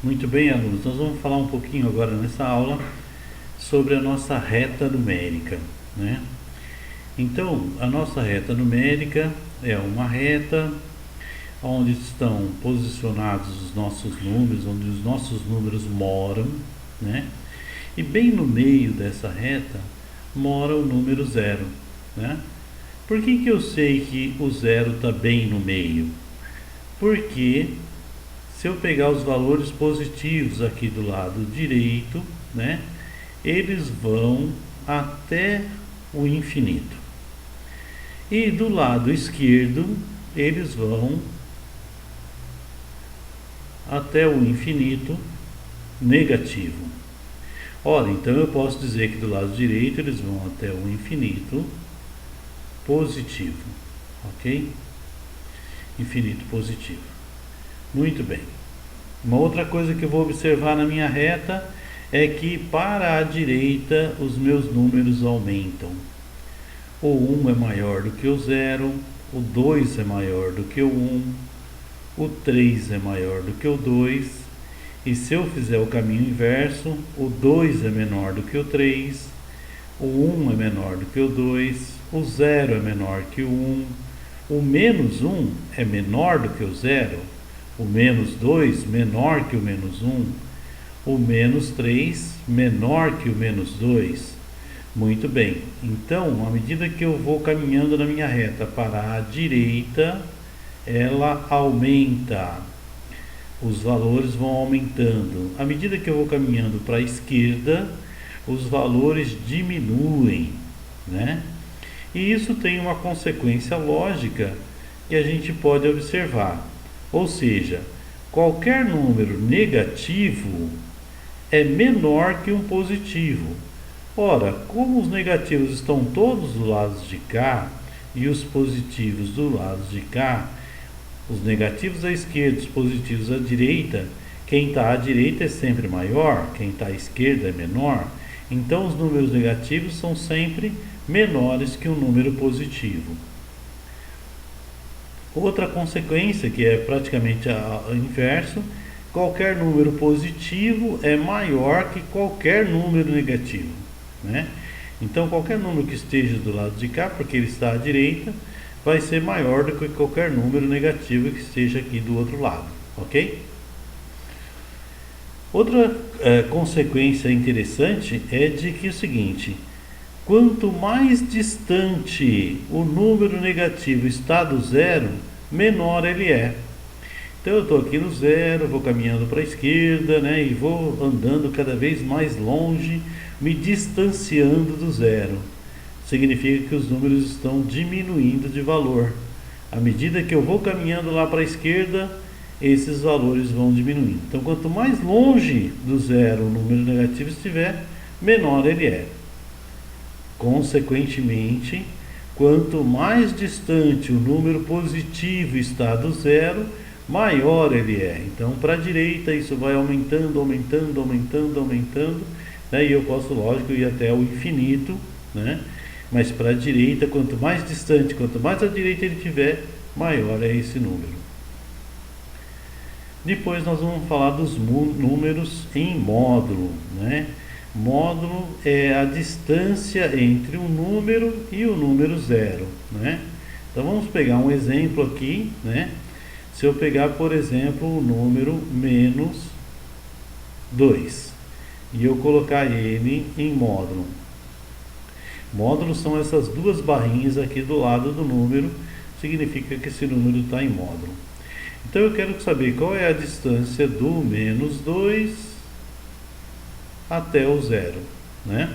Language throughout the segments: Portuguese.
Muito bem, alunos, nós vamos falar um pouquinho agora nessa aula sobre a nossa reta numérica, né? Então, a nossa reta numérica é uma reta onde estão posicionados os nossos números, onde os nossos números moram, né? E bem no meio dessa reta mora o número zero, né? Por que eu sei que o zero está bem no meio? Porque se eu pegar os valores positivos aqui do lado direito, né, eles vão até o infinito. E do lado esquerdo, eles vão até o infinito negativo. Ora, então eu posso dizer que do lado direito eles vão até o infinito positivo, ok? Infinito positivo. Muito bem. Uma outra coisa que eu vou observar na minha reta é que para a direita os meus números aumentam. O 1 é maior do que o 0, o 2 é maior do que o 1, o 3 é maior do que o 2, e se eu fizer o caminho inverso, o 2 é menor do que o 3, o 1 é menor do que o 2, o 0 é menor que o 1, o menos 1 é menor do que o 0, o menos 2 menor que o menos 1, o menos 3 menor que o menos 2. Muito bem, então, à medida que eu vou caminhando na minha reta para a direita, ela aumenta, os valores vão aumentando. À medida que eu vou caminhando para a esquerda, os valores diminuem, né? E isso tem uma consequência lógica que a gente pode observar. Ou seja, qualquer número negativo é menor que um positivo. Ora, como os negativos estão todos do lado de cá e os positivos do lado de cá, os negativos à esquerda, os positivos à direita, quem está à direita é sempre maior, quem está à esquerda é menor, então os números negativos são sempre menores que um número positivo. Outra consequência, que é praticamente o inverso, qualquer número positivo é maior que qualquer número negativo, né? Então qualquer número que esteja do lado de cá, porque ele está à direita, vai ser maior do que qualquer número negativo que esteja aqui do outro lado, ok? Outra consequência interessante é de que é o seguinte: quanto mais distante o número negativo está do zero, menor ele é. Então eu estou aqui no zero, vou caminhando para a esquerda, né, e vou andando cada vez mais longe, me distanciando do zero. Significa que os números estão diminuindo de valor. À medida que eu vou caminhando lá para a esquerda, esses valores vão diminuindo. Então quanto mais longe do zero o número negativo estiver, menor ele é. Consequentemente, quanto mais distante o número positivo está do zero, maior ele é. Então, para a direita, isso vai aumentando, aumentando, aumentando, aumentando, né? E eu posso, lógico, ir até o infinito, né? Mas para a direita, quanto mais distante, quanto mais à direita ele tiver, maior é esse número. Depois nós vamos falar dos números em módulo, né? Módulo é a distância entre um número e o número zero, né? Então vamos pegar um exemplo aqui, né? Se eu pegar, por exemplo, o número menos 2 e eu colocar ele em módulo. Módulos são essas duas barrinhas aqui do lado do número, significa que esse número está em módulo. Então eu quero saber qual é a distância do menos 2 até o zero, né?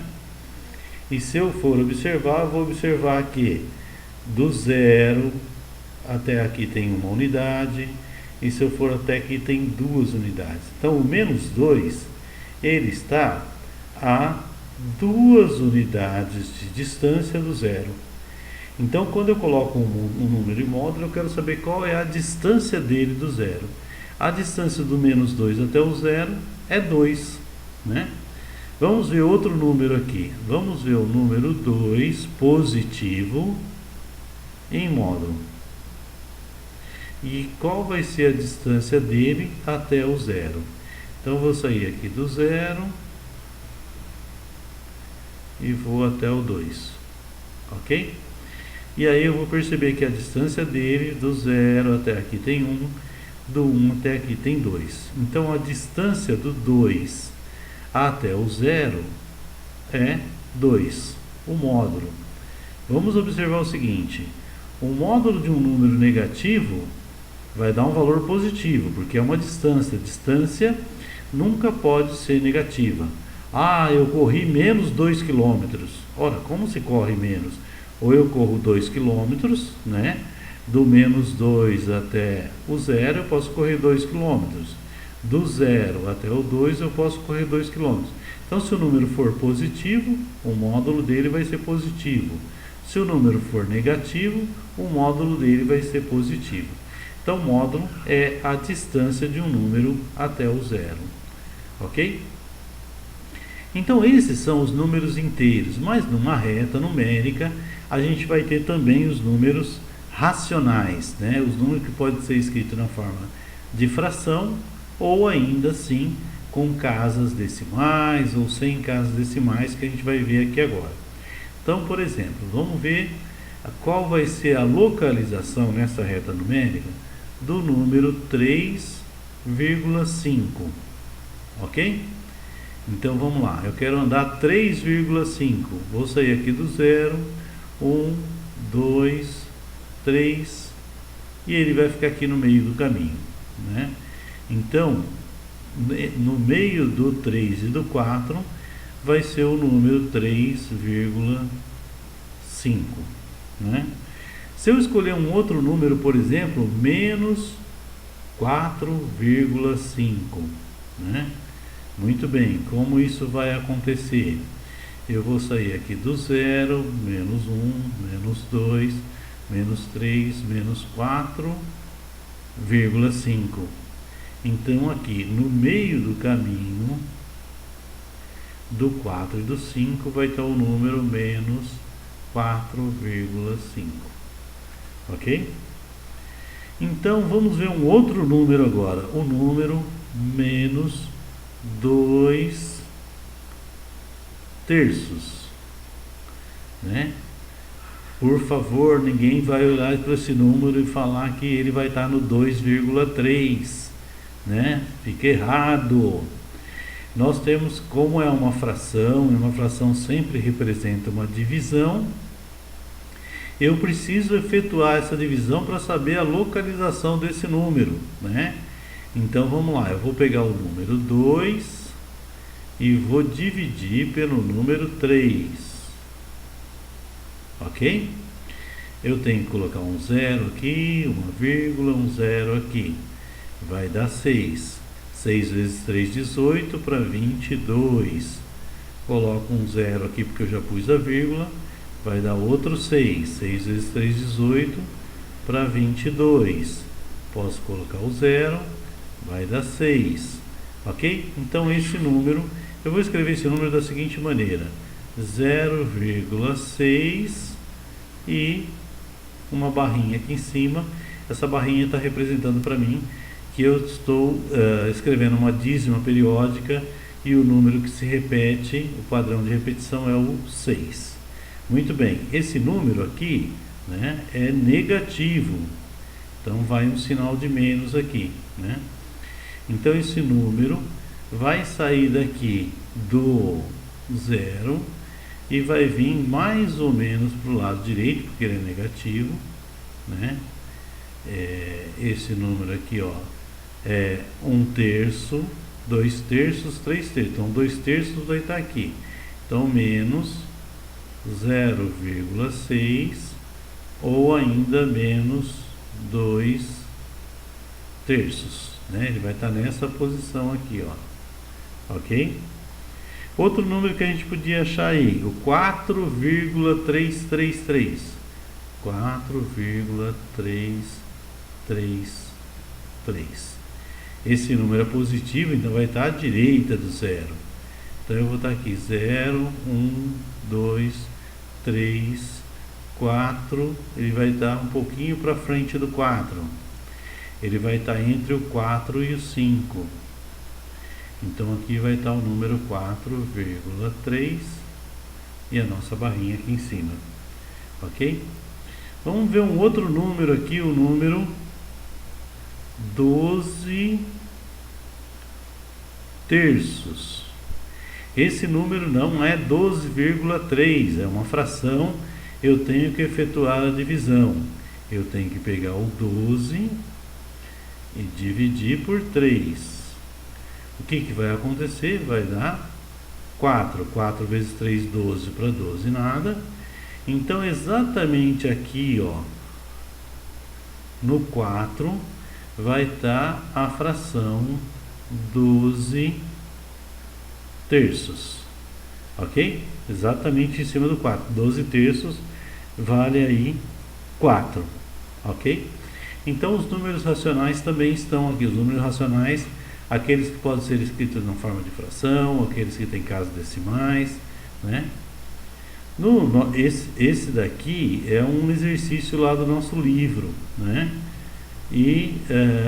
E se eu for observar, vou observar que do zero até aqui tem uma unidade, e se eu for até aqui tem 2 unidades. Então o menos 2, ele está a 2 unidades de distância do zero. Então quando eu coloco um número em módulo, eu quero saber qual é a distância dele do zero. A distância do menos 2 até o zero é 2, né? Vamos ver outro número aqui. Vamos ver o número 2 positivo em módulo. E qual vai ser a distância dele até o zero? Então eu vou sair aqui do 0 e vou até o 2, ok? E aí eu vou perceber que a distância dele, do 0 até aqui tem 1, do 1 até aqui tem 2. Então a distância do 2 até o 0 é 2, o módulo. Vamos observar o seguinte: o módulo de um número negativo vai dar um valor positivo, porque é uma distância. Distância nunca pode ser negativa. Ah, eu corri menos 2 km. Ora, como se corre menos? Ou eu corro 2 km, né? Do menos 2 até o 0 eu posso correr 2 km. Do 0 até o 2 eu posso correr 2 km. Então, se o número for positivo, o módulo dele vai ser positivo. Se o número for negativo, o módulo dele vai ser positivo. Então, módulo é a distância de um número até o 0. Ok? Então, esses são os números inteiros. Mas numa reta numérica, a gente vai ter também os números racionais, né? Os números que podem ser escritos na forma de fração ou ainda assim com casas decimais ou sem casas decimais, que a gente vai ver aqui agora. Então, por exemplo, vamos ver qual vai ser a localização nessa reta numérica do número 3,5, ok? Então vamos lá, eu quero andar 3,5, vou sair aqui do 0, 1, 2, 3, e ele vai ficar aqui no meio do caminho, né? Então, no meio do 3 e do 4 vai ser o número 3,5, né? Se eu escolher um outro número, por exemplo, menos 4,5, né? Muito bem, como isso vai acontecer? Eu vou sair aqui do 0, menos 1, menos 2, menos 3, menos 4,5. Então aqui no meio do caminho do 4 e do 5 vai estar o número menos 4,5. Ok? Então vamos ver um outro número agora, o número menos 2 terços, né? Por favor, ninguém vai olhar para esse número e falar que ele vai estar no 2,3, né? Fica errado. Nós temos, como é uma fração, e uma fração sempre representa uma divisão, eu preciso efetuar essa divisão para saber a localização desse número, né? Então vamos lá, eu vou pegar o número 2 e vou dividir pelo número 3, ok? Eu tenho que colocar um 0 aqui, uma vírgula, um 0 aqui, vai dar 6. 6 vezes 3, 18 para 22. Coloco um 0 aqui porque eu já pus a vírgula, vai dar outro 6. 6 vezes 3, 18 para 22. Posso colocar o 0, vai dar 6. Ok? Então esse número, eu vou escrever esse número da seguinte maneira: 0,6 e uma barrinha aqui em cima. Essa barrinha está representando para mim que eu estou escrevendo uma dízima periódica e o número que se repete, o padrão de repetição é o 6. Muito bem, esse número aqui, né, é negativo, então vai um sinal de menos aqui, né? Então esse número vai sair daqui do 0 e vai vir mais ou menos para o lado direito, porque ele é negativo, né? Esse número aqui, ó, é 1 terço, 2 terços, 3 terços. Então 2 terços vai estar aqui. Então menos 0,6 ou ainda menos 2 terços, né? Ele vai estar nessa posição aqui, ó. Ok? Outro número que a gente podia achar aí, o 4,333. 4,333. Esse número é positivo, então vai estar à direita do 0. Então eu vou estar aqui 0, 1, 2, 3, 4. Ele vai estar um pouquinho para frente do 4. Ele vai estar entre o 4 e o 5. Então aqui vai estar o número 4,3 e a nossa barrinha aqui em cima, ok? Vamos ver um outro número aqui, o número 12 terços. Esse número não é 12,3, é uma fração, eu tenho que efetuar a divisão. Eu tenho que pegar o 12 e dividir por 3. O que vai acontecer? Vai dar 4. 4 vezes 3, 12, para 12 nada. Então exatamente aqui, ó, no 4 vai estar a fração 12 terços, ok? Exatamente em cima do 4, 12 terços vale aí 4, ok? Então os números racionais também estão aqui, os números racionais, aqueles que podem ser escritos na forma de fração, aqueles que têm casas decimais, né? Esse daqui é um exercício lá do nosso livro, né? E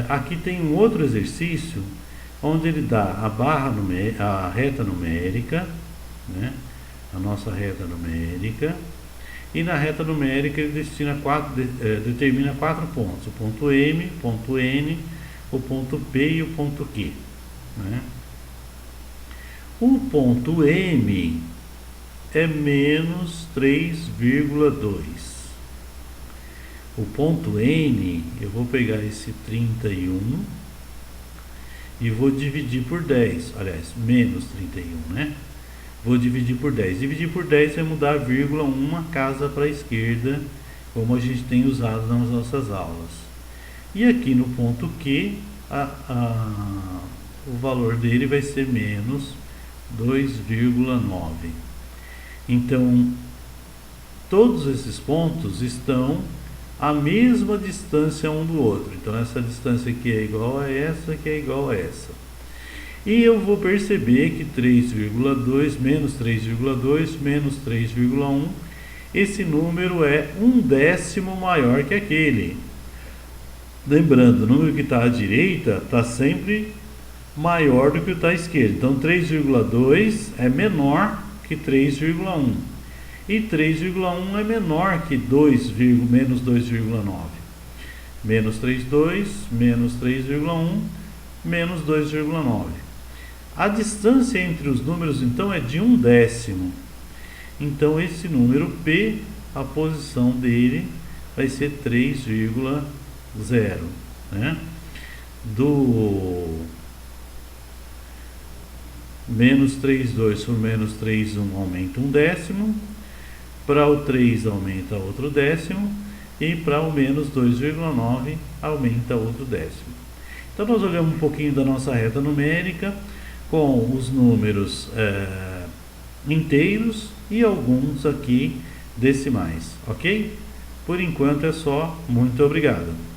aqui tem um outro exercício onde ele dá a reta numérica, né? A nossa reta numérica, e na reta numérica ele determina 4 pontos: o ponto M, o ponto N, o ponto P e o ponto Q, né? O ponto M é menos 3,2. O ponto N, eu vou pegar esse 31 e vou dividir por 10, aliás, menos 31, né? Vou dividir por 10. Dividir por 10 vai mudar a vírgula uma casa para a esquerda, como a gente tem usado nas nossas aulas. E aqui no ponto Q, o valor dele vai ser menos 2,9. Então, todos esses pontos estão à mesma distância um do outro. Então, essa distância aqui é igual a essa, que é igual a essa. E eu vou perceber que 3,2 menos 3,2 menos 3,1, esse número é 1/10 maior que aquele. Lembrando, o número que está à direita está sempre maior do que o que está à esquerda. Então 3,2 é menor que 3,1. E 3,1 é menor que menos 2,9. Menos 3,2 menos 3,1 menos 2,9. A distância entre os números então é de 1/10. Então esse número P, a posição dele vai ser 3,0, né? Do menos 3,2 por menos 3,1 aumenta 1/10, para o 3 aumenta outro décimo, e para o menos 2,9 aumenta outro décimo. Então nós olhamos um pouquinho da nossa reta numérica com os números inteiros e alguns aqui decimais, ok? Por enquanto é só, muito obrigado.